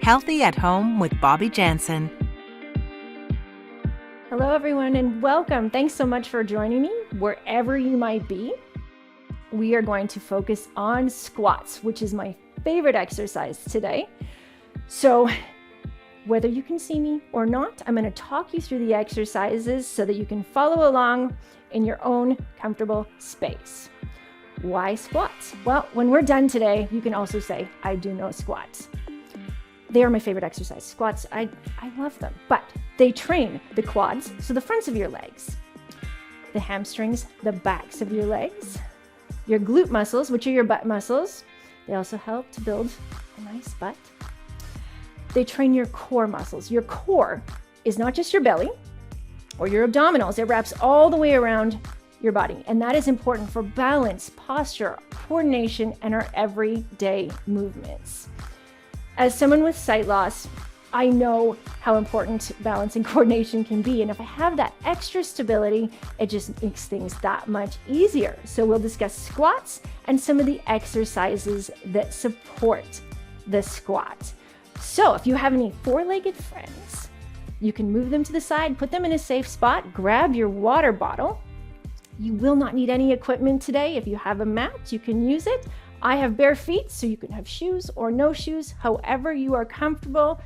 Healthy at Home with Bobby Jansen. Hello everyone and welcome. Thanks so much for joining me wherever you might be. We are going to focus on squats, which is my favorite exercise today. So whether you can see me or not, I'm going to talk you through the exercises so that you can follow along in your own comfortable space. Why squats? Well, when we're done today, you can also say, I do know squats. They are my favorite exercise. Squats, I love them, but they train the quads, so the fronts of your legs, the hamstrings, the backs of your legs, your glute muscles, which are your butt muscles. They also help to build a nice butt. They train your core muscles. Your core is not just your belly or your abdominals. It wraps all the way around your body, and that is important for balance, posture, coordination, and our everyday movements. As someone with sight loss, I know how important balance and coordination can be, and if I have that extra stability, it just makes things that much easier. So we'll discuss squats and some of the exercises that support the squat. So if you have any four-legged friends, you can move them to the side, put them in a safe spot, grab your water bottle. You will not need any equipment today. If you have a mat, you can use it. I have bare feet, so you can have shoes or no shoes, however you are comfortable.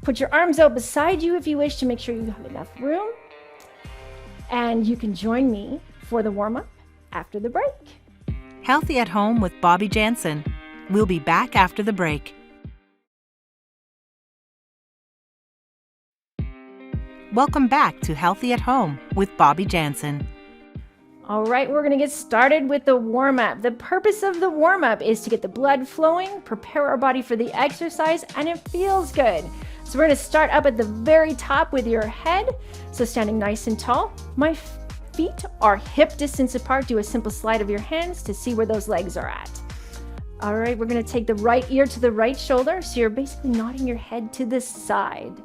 Put your arms out beside you if you wish to make sure you have enough room. And you can join me for the warm-up after the break. Healthy at Home with Bobby Jansen. We'll be back after the break. Welcome back to Healthy at Home with Bobby Jansen. All right, we're gonna get started with the warm-up. The purpose of the warm-up is to get the blood flowing, prepare our body for the exercise, and it feels good. So we're gonna start up at the very top with your head. So standing nice and tall. My feet are hip distance apart. Do a simple slide of your hands to see where those legs are at. All right, we're gonna take the right ear to the right shoulder. So you're basically nodding your head to the side.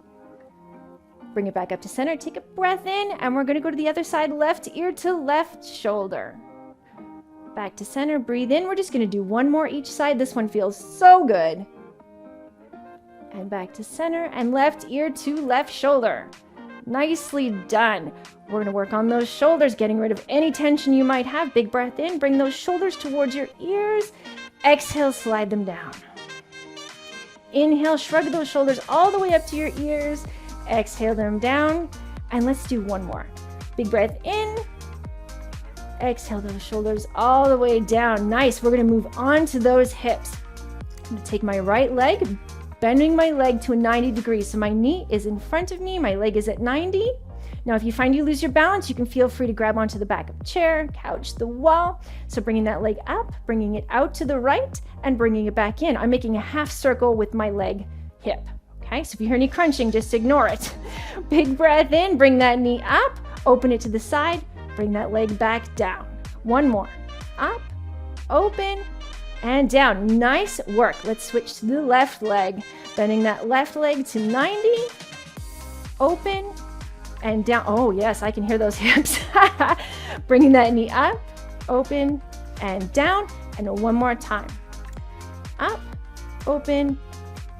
Bring it back up to center, take a breath in, and we're gonna go to the other side, left ear to left shoulder. Back to center, breathe in. We're just gonna do one more each side. This one feels so good. And back to center, and left ear to left shoulder. Nicely done. We're gonna work on those shoulders, getting rid of any tension you might have. Big breath in, bring those shoulders towards your ears. Exhale, slide them down. Inhale, shrug those shoulders all the way up to your ears. Exhale them down, and let's do one more. Big breath in. Exhale those shoulders all the way down. Nice. We're going to move on to those hips. I'm going to take my right leg, bending my leg to a 90 degrees. So my knee is in front of me, my leg is at 90. Now if you find you lose your balance, you can feel free to grab onto the back of a chair, couch, the wall. So bringing that leg up, bringing it out to the right, and bringing it back in. I'm making a half circle with my leg hip. Okay, so if you hear any crunching, just ignore it. Big breath in, bring that knee up, open it to the side, bring that leg back down. One more. Up, open, and down. Nice work. Let's switch to the left leg. Bending that left leg to 90, open, and down. Oh yes, I can hear those hips. Bringing that knee up, open, and down. And one more time. Up, open,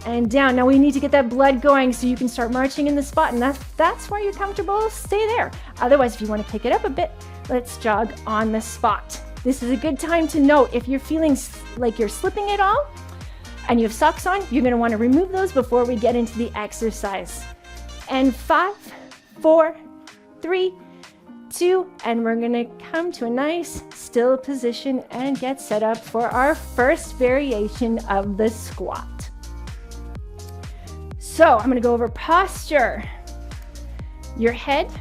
and down. Now we need to get that blood going so you can start marching in the spot, and that's where you're comfortable. Stay there. Otherwise, if you want to pick it up a bit, let's jog on the spot. This is a good time to note if you're feeling like you're slipping at all and you have socks on, you're going to want to remove those before we get into the exercise. And 5, 4, 3, 2, and we're going to come to a nice still position and get set up for our first variation of the squat. So I'm going to go over posture. Your head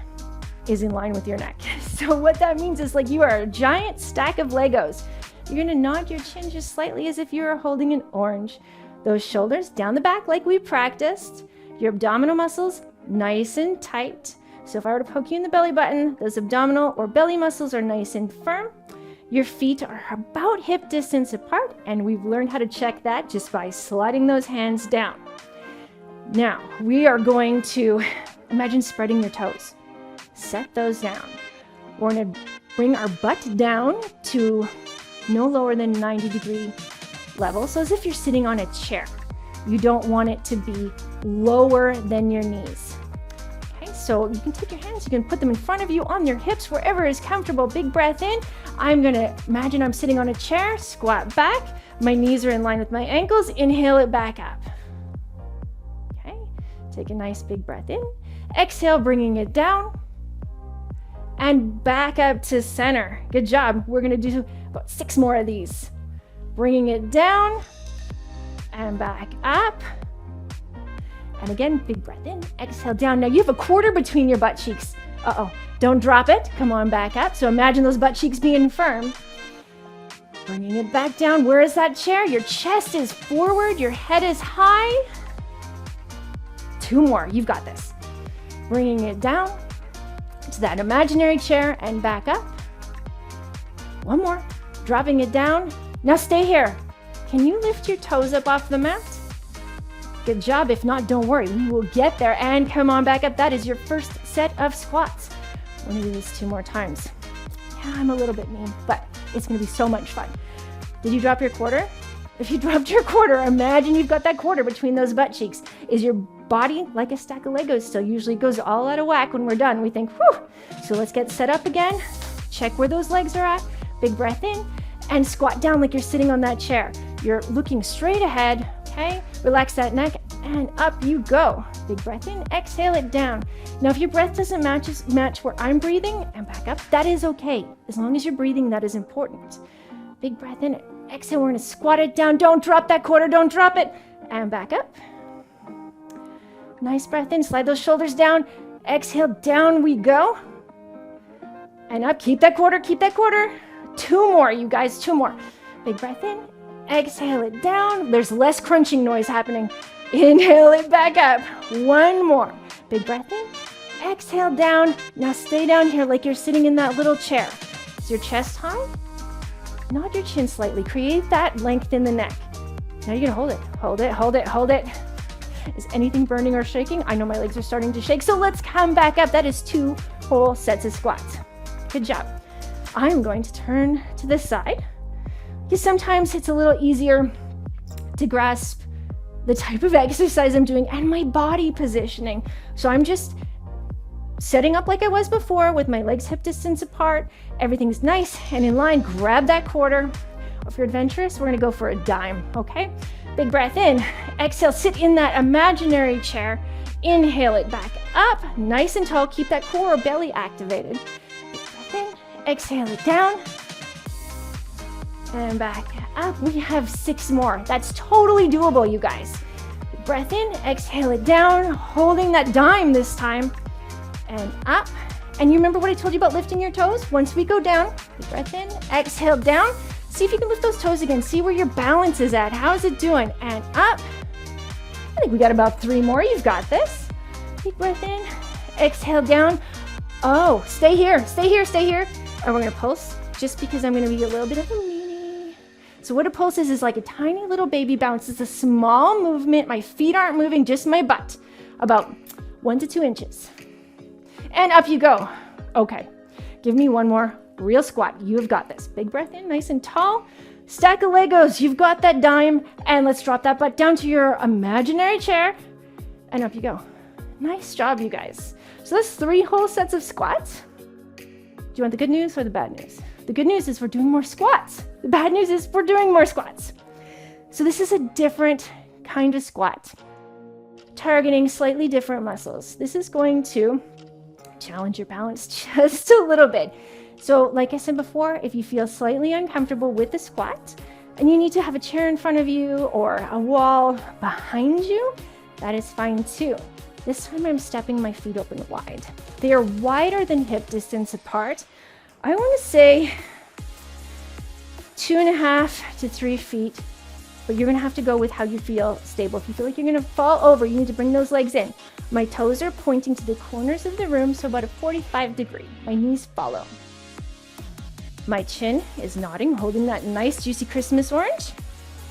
is in line with your neck. So what that means is like you are a giant stack of Legos. You're going to nod your chin just slightly as if you were holding an orange. Those shoulders down the back like we practiced. Your abdominal muscles nice and tight. So if I were to poke you in the belly button, those abdominal or belly muscles are nice and firm. Your feet are about hip distance apart, and we've learned how to check that just by sliding those hands down. Now, we are going to imagine spreading your toes. Set those down. We're going to bring our butt down to no lower than 90-degree level, so as if you're sitting on a chair. You don't want it to be lower than your knees. Okay, so you can take your hands, you can put them in front of you on your hips, wherever is comfortable. Big breath in. I'm gonna imagine I'm sitting on a chair, squat back. My knees are in line with my ankles. Inhale it back up. Okay, take a nice big breath in. Exhale, bringing it down. And back up to center. Good job. We're gonna do about 6 more of these. Bringing it down and back up. And again, big breath in, exhale down. Now you have a quarter between your butt cheeks. Uh-oh, don't drop it. Come on, back up. So imagine those butt cheeks being firm. Bringing it back down. Where is that chair? Your chest is forward, your head is high. 2 more, you've got this. Bringing it down to that imaginary chair and back up. 1 more, dropping it down. Now stay here. Can you lift your toes up off the mat? Good job. If not, don't worry. We will get there. And come on back up. That is your first set of squats. We're going to do this 2 more times. Yeah, I'm a little bit mean, but it's going to be so much fun. Did you drop your quarter? If you dropped your quarter, imagine you've got that quarter between those butt cheeks. Is your body like a stack of Legos still? Usually goes all out of whack when we're done. We think, whew. So let's get set up again. Check where those legs are at. Big breath in and squat down like you're sitting on that chair. You're looking straight ahead. Okay, relax that neck and up you go. Big breath in, exhale it down. Now if your breath doesn't match where I'm breathing and back up, that is okay. As long as you're breathing, that is important. Big breath in, exhale, we're gonna squat it down. Don't drop that quarter, don't drop it. And back up. Nice breath in, slide those shoulders down. Exhale, down we go. And up, keep that quarter, keep that quarter. 2 more, you guys, 2 more. Big breath in. Exhale it down. There's less crunching noise happening. Inhale it back up. 1 more. Big breath in. Exhale down. Now stay down here like you're sitting in that little chair. Is your chest high? Nod your chin slightly. Create that length in the neck. Now you're gonna hold it. Hold it, hold it, hold it. Is anything burning or shaking? I know my legs are starting to shake, so let's come back up. That is 2 whole sets of squats. Good job. I'm going to turn to this side, because sometimes it's a little easier to grasp the type of exercise I'm doing and my body positioning. So I'm just setting up like I was before with my legs hip distance apart. Everything's nice and in line. Grab that quarter. If you're adventurous, we're gonna go for a dime, okay? Big breath in. Exhale, sit in that imaginary chair. Inhale it back up, nice and tall. Keep that core or belly activated. Big breath in. Exhale it down. And back up. We have 6 more. That's totally doable, you guys. Big breath in, exhale it down, holding that dime this time. And up. And you remember what I told you about lifting your toes? Once we go down, big breath in, exhale down. See if you can lift those toes again. See where your balance is at. How is it doing? And up. I think we got about 3 more. You've got this. Big breath in, exhale down. Oh, stay here, stay here, stay here. And we're gonna pulse, just because I'm gonna be a little bit of a meanie. So what a pulse is like a tiny little baby bounce. It's a small movement. My feet aren't moving, just my butt. About 1 to 2 inches. And up you go. Okay, give me 1 more real squat. You've got this. Big breath in, nice and tall. Stack of Legos, you've got that dime. And let's drop that butt down to your imaginary chair. And up you go. Nice job, you guys. So that's 3 whole sets of squats. Do you want the good news or the bad news? The good news is we're doing more squats. The bad news is we're doing more squats. So this is a different kind of squat, targeting slightly different muscles. This is going to challenge your balance just a little bit. So like I said before, if you feel slightly uncomfortable with the squat and you need to have a chair in front of you or a wall behind you, that is fine too. This time I'm stepping my feet open wide. They are wider than hip distance apart. I want to say 2.5 to 3 feet, but you're going to have to go with how you feel stable. If you feel like you're going to fall over, you need to bring those legs in. My toes are pointing to the corners of the room, so about a 45 degree. My knees follow. My chin is nodding, holding that nice juicy Christmas orange.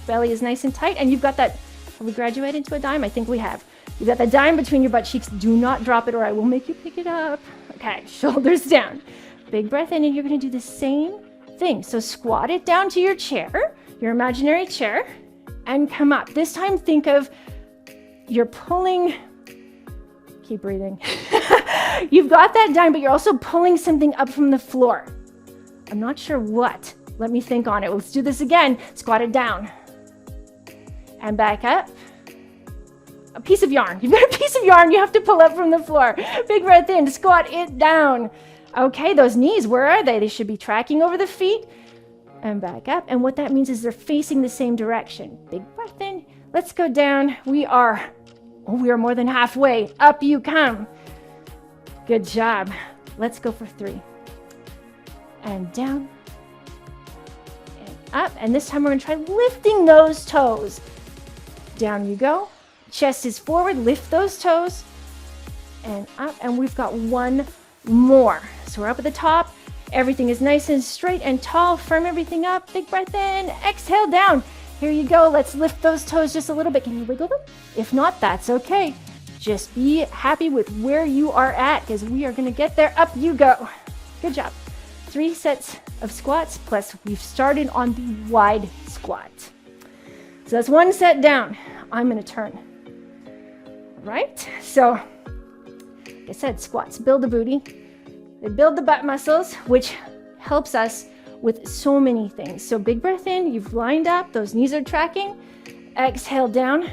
Belly is nice and tight, and you've got that, have we graduated to a dime? I think we have. You've got that dime between your butt cheeks. Do not drop it or I will make you pick it up. Okay, shoulders down. Big breath in, and you're gonna do the same thing. So squat it down to your chair, your imaginary chair, and come up. This time think of you're pulling, keep breathing. You've got that down, but you're also pulling something up from the floor. I'm not sure what. Let me think on it. Let's do this again. Squat it down. And back up. A piece of yarn. You've got a piece of yarn you have to pull up from the floor. Big breath in. Squat it down. Okay, those knees, where are they? They should be tracking over the feet. And back up. And what that means is they're facing the same direction. Big breath in. Let's go down. We are more than halfway. Up you come. Good job. Let's go for 3. And down. And up. And this time we're going to try lifting those toes. Down you go. Chest is forward. Lift those toes. And up. And we've got one more. So we're up at the top. Everything is nice and straight and tall. Firm everything up. Big breath in. Exhale down. Here you go. Let's lift those toes just a little bit. Can you wiggle them? If not, that's okay. Just be happy with where you are at because we are going to get there. Up you go. Good job. 3 sets of squats plus we've started on the wide squat. So that's 1 set down. I'm going to turn. Right? So, like I said, squats build the booty. They build the butt muscles, which helps us with so many things. So big breath in, you've lined up, those knees are tracking. Exhale down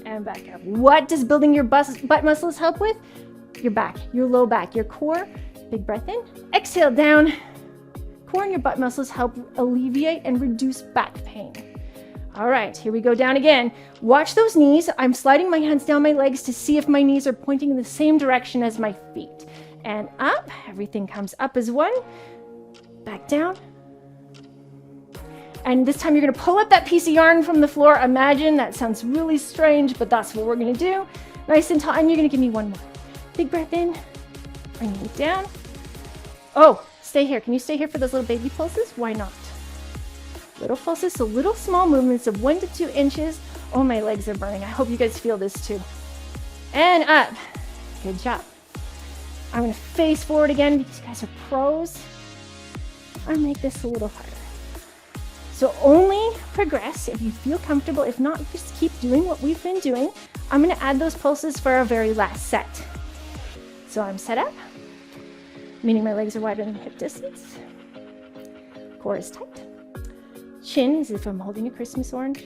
and back up. What does building your butt muscles help with? Your back, your low back, your core. Big breath in, exhale down. Core and your butt muscles help alleviate and reduce back pain. All right, here we go down again. Watch those knees. I'm sliding my hands down my legs to see if my knees are pointing in the same direction as my feet. And up, everything comes up as one. Back down. And this time you're gonna pull up that piece of yarn from the floor. Imagine, that sounds really strange, but that's what we're gonna do. Nice and tall, and you're gonna give me one more. Big breath in, bring it down. Oh, stay here. Can you stay here for those little baby pulses? Why not? Little pulses, so little small movements of 1 to 2 inches. Oh, my legs are burning. I hope you guys feel this too. And up. Good job. I'm going to face forward again because you guys are pros. I'll make this a little harder. So only progress if you feel comfortable. If not, just keep doing what we've been doing. I'm going to add those pulses for our very last set. So I'm set up, meaning my legs are wider than hip distance. Core is tight. Chin is if I'm holding a Christmas orange.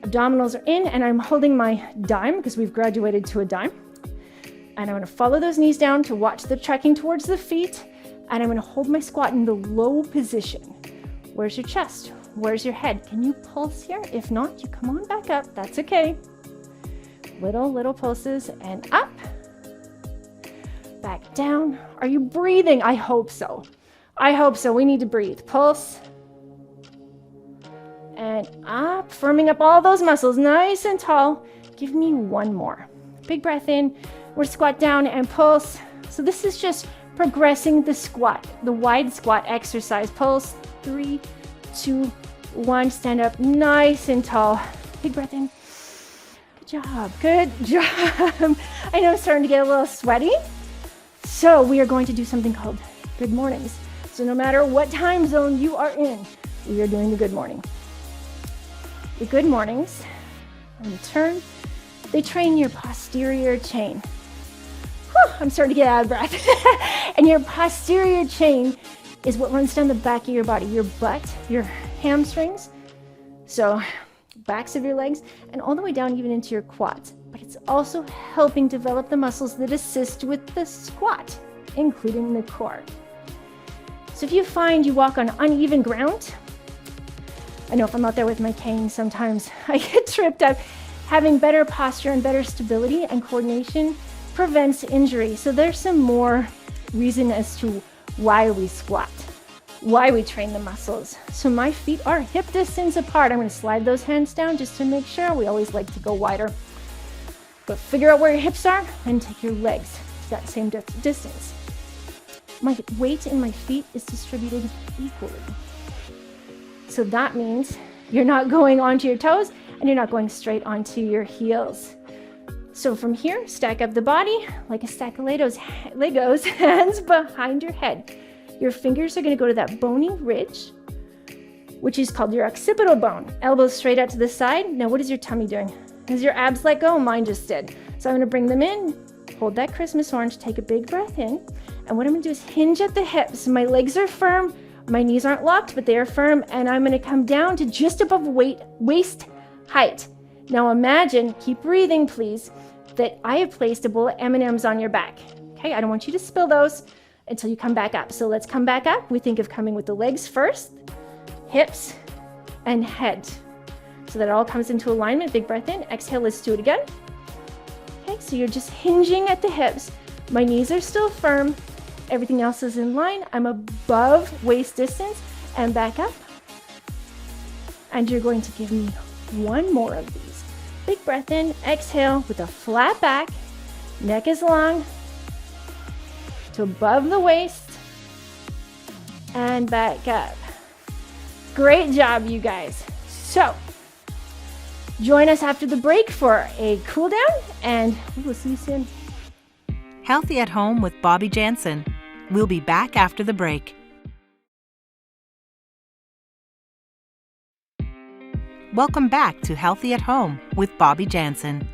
Abdominals are in, and I'm holding my dime because we've graduated to a dime. And I'm going to follow those knees down to watch the tracking towards the feet. And I'm going to hold my squat in the low position. Where's your chest? Where's your head? Can you pulse here? If not, you come on back up. That's okay. Little pulses and up. Back down. Are you breathing? I hope so. I hope so. We need to breathe. Pulse. And up. Firming up all those muscles. Nice and tall. Give me one more. Big breath in. We're squat down and pulse. So this is just progressing the squat, the wide squat exercise. Pulse. 3, 2, 1. Stand up nice and tall. Big breath in. Good job. Good job. I know I'm starting to get a little sweaty. So we are going to do something called good mornings. So no matter what time zone you are in, we are doing the good morning. The good mornings, I'm going to turn. They train your posterior chain. Whew, I'm starting to get out of breath. And your posterior chain is what runs down the back of your body, your butt, your hamstrings, so backs of your legs, and all the way down even into your quads. But it's also helping develop the muscles that assist with the squat, including the core. So if you find you walk on uneven ground, I know if I'm out there with my cane, sometimes I get tripped up. Having better posture and better stability and coordination prevents injury. So there's some more reason as to why we squat, why we train the muscles. So my feet are hip distance apart. I'm going to slide those hands down just to make sure. We always like to go wider. But figure out where your hips are and take your legs to that same distance. My weight in my feet is distributed equally. So that means you're not going onto your toes and you're not going straight onto your heels. So from here, stack up the body like a stack of Legos, hands behind your head. Your fingers are going to go to that bony ridge. which is called your occipital bone. Elbows straight out to the side. Now what is your tummy doing? As your abs let go, mine just did. So I'm gonna bring them in, hold that Christmas orange, take a big breath in, and what I'm gonna do is hinge at the hips. My legs are firm, my knees aren't locked, but they are firm, and I'm gonna come down to just above waist height. Now imagine, keep breathing please, that I have placed a bowl of M&Ms on your back. Okay, I don't want you to spill those until you come back up. So let's come back up. We think of coming with the legs first, hips, and head. So that it all comes into alignment. Big breath in, exhale, let's do it again. Okay, so you're just hinging at the hips. My knees are still firm. Everything else is in line. I'm above waist distance and back up. And you're going to give me one more of these. Big breath in, exhale with a flat back. Neck is long to above the waist and back up. Great job, you guys. So, join us after the break for a cool down, and we'll see you soon. Healthy at Home with Bobby Jansen. We'll be back after the break. Welcome back to Healthy at Home with Bobby Jansen.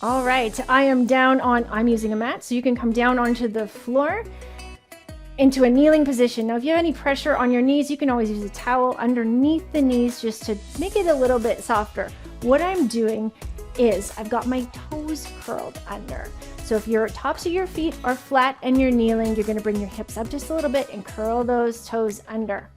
All right, I'm using a mat, so you can come down onto the floor into a kneeling position. Now, if you have any pressure on your knees, you can always use a towel underneath the knees just to make it a little bit softer. What I'm doing is I've got my toes curled under. So if your tops of your feet are flat and you're kneeling, you're gonna bring your hips up just a little bit and curl those toes under.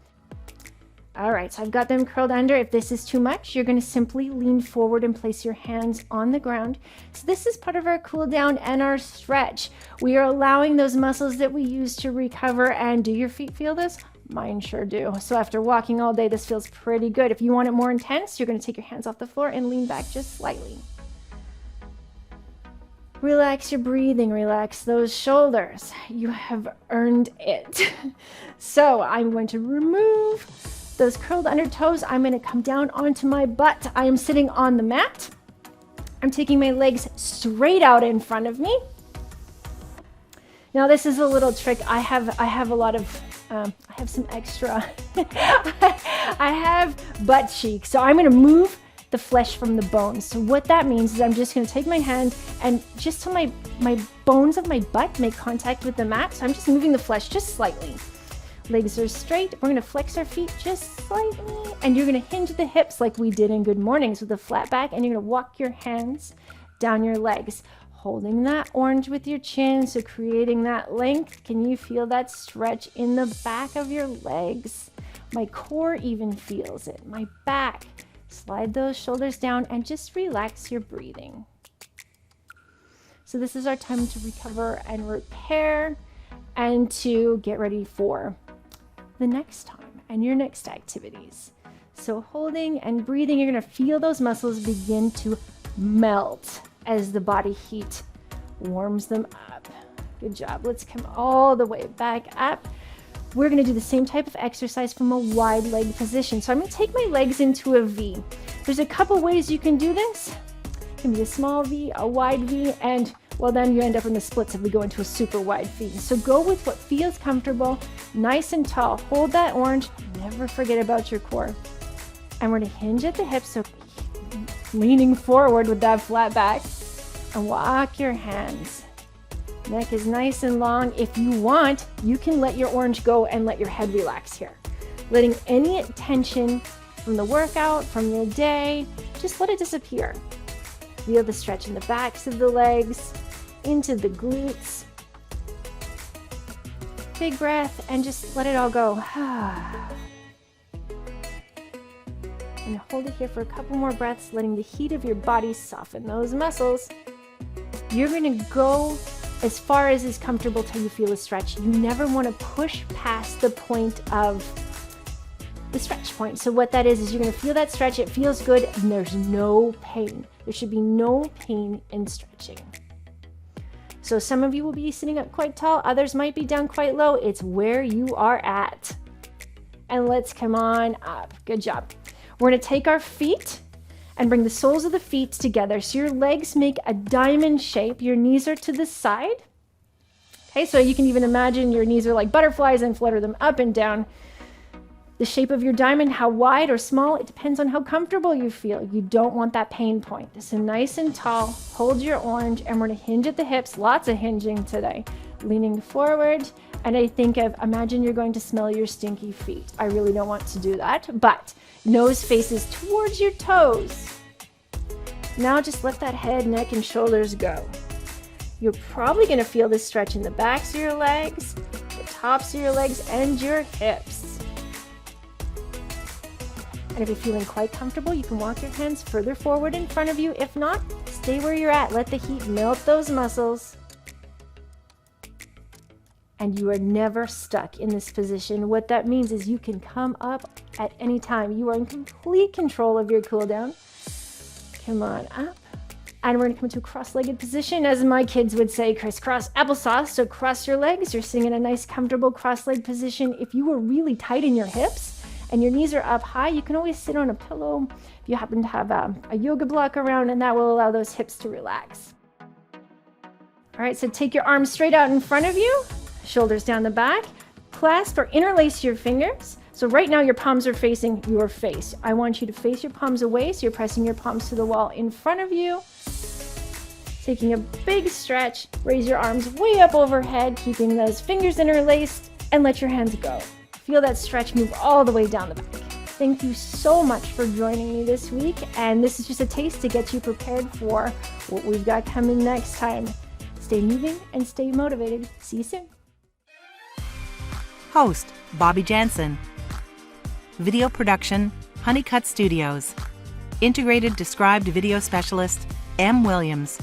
All right, so I've got them curled under. If this is too much, you're gonna simply lean forward and place your hands on the ground. So this is part of our cool down and our stretch. We are allowing those muscles that we use to recover. And do your feet feel this? Mine sure do. So after walking all day, this feels pretty good. If you want it more intense, you're gonna take your hands off the floor and lean back just slightly. Relax your breathing, relax those shoulders. You have earned it. So I'm going to remove those curled under toes. I'm going to come down onto my butt. I am sitting on the mat. I'm taking my legs straight out in front of me. Now this is a little trick. I have a lot of, I have some extra, I have butt cheek. So I'm going to move the flesh from the bones. So what that means is I'm just going to take my hand and just till my bones of my butt make contact with the mat. So I'm just moving the flesh just slightly. Legs are straight. We're going to flex our feet just slightly. And you're going to hinge the hips like we did in Good Mornings with a flat back. And you're going to walk your hands down your legs, holding that orange with your chin. So creating that length. Can you feel that stretch in the back of your legs? My core even feels it. My back. Slide those shoulders down and just relax your breathing. So this is our time to recover and repair and to get ready for the next time and your next activities. So holding and breathing, you're going to feel those muscles begin to melt as the body heat warms them up. Good job. Let's come all the way back up. We're going to do the same type of exercise from a wide leg position. So I'm going to take my legs into a V. There's a couple ways you can do this. It can be a small V, a wide V, and well, then you end up in the splits if we go into a super wide V. So go with what feels comfortable, nice and tall. Hold that orange. Never forget about your core. And we're going to hinge at the hips, so leaning forward with that flat back, and walk your hands. Neck is nice and long. If you want, you can let your orange go and let your head relax here. Letting any tension from the workout, from your day, just let it disappear. Feel the stretch in the backs of the legs, into the glutes. Big breath and just let it all go. And hold it here for a couple more breaths, letting the heat of your body soften those muscles. You're going to go as far as is comfortable till you feel a stretch. You never want to push past the point of the stretch point. So what that is you're going to feel that stretch. It feels good and there's no pain. There should be no pain in stretching. So some of you will be sitting up quite tall. Others might be down quite low. It's where you are at. And let's come on up. Good job. We're going to take our feet and bring the soles of the feet together. So your legs make a diamond shape. Your knees are to the side. Okay, so you can even imagine your knees are like butterflies and flutter them up and down. The shape of your diamond, how wide or small, it depends on how comfortable you feel. You don't want that pain point. So nice and tall, hold your orange, and we're gonna hinge at the hips, lots of hinging today. Leaning forward, and imagine you're going to smell your stinky feet. I really don't want to do that, but nose faces towards your toes. Now just let that head, neck, and shoulders go. You're probably gonna feel this stretch in the backs of your legs, the tops of your legs, and your hips. And if you're feeling quite comfortable, you can walk your hands further forward in front of you. If not, stay where you're at. Let the heat melt those muscles. And you are never stuck in this position. What that means is you can come up at any time. You are in complete control of your cool down. Come on up. And we're gonna come into a cross-legged position. As my kids would say, crisscross applesauce. So cross your legs. You're sitting in a nice, comfortable cross-legged position. If you were really tight in your hips, and your knees are up high, you can always sit on a pillow if you happen to have a yoga block around, and that will allow those hips to relax. All right, so take your arms straight out in front of you, shoulders down the back, clasp or interlace your fingers. So right now your palms are facing your face. I want you to face your palms away, so you're pressing your palms to the wall in front of you. Taking a big stretch, raise your arms way up overhead, keeping those fingers interlaced, and let your hands go. Feel that stretch move all the way down the back. Thank you so much for joining me this week, and this is just a taste to get you prepared for what we've got coming next time. Stay moving and stay motivated. See you soon. Host, Bobby Jansen. Video production, Honeycut Studios. Integrated Described Video Specialist, M. Williams.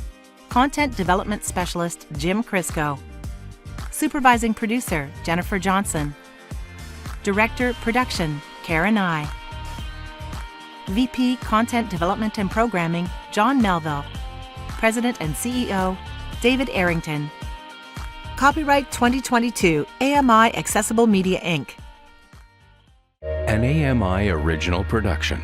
Content Development Specialist, Jim Crisco. Supervising Producer, Jennifer Johnson. Director, Production, Karen I. VP, Content Development and Programming, John Melville. President and CEO, David Arrington. Copyright 2022, AMI Accessible Media, Inc. An AMI original production.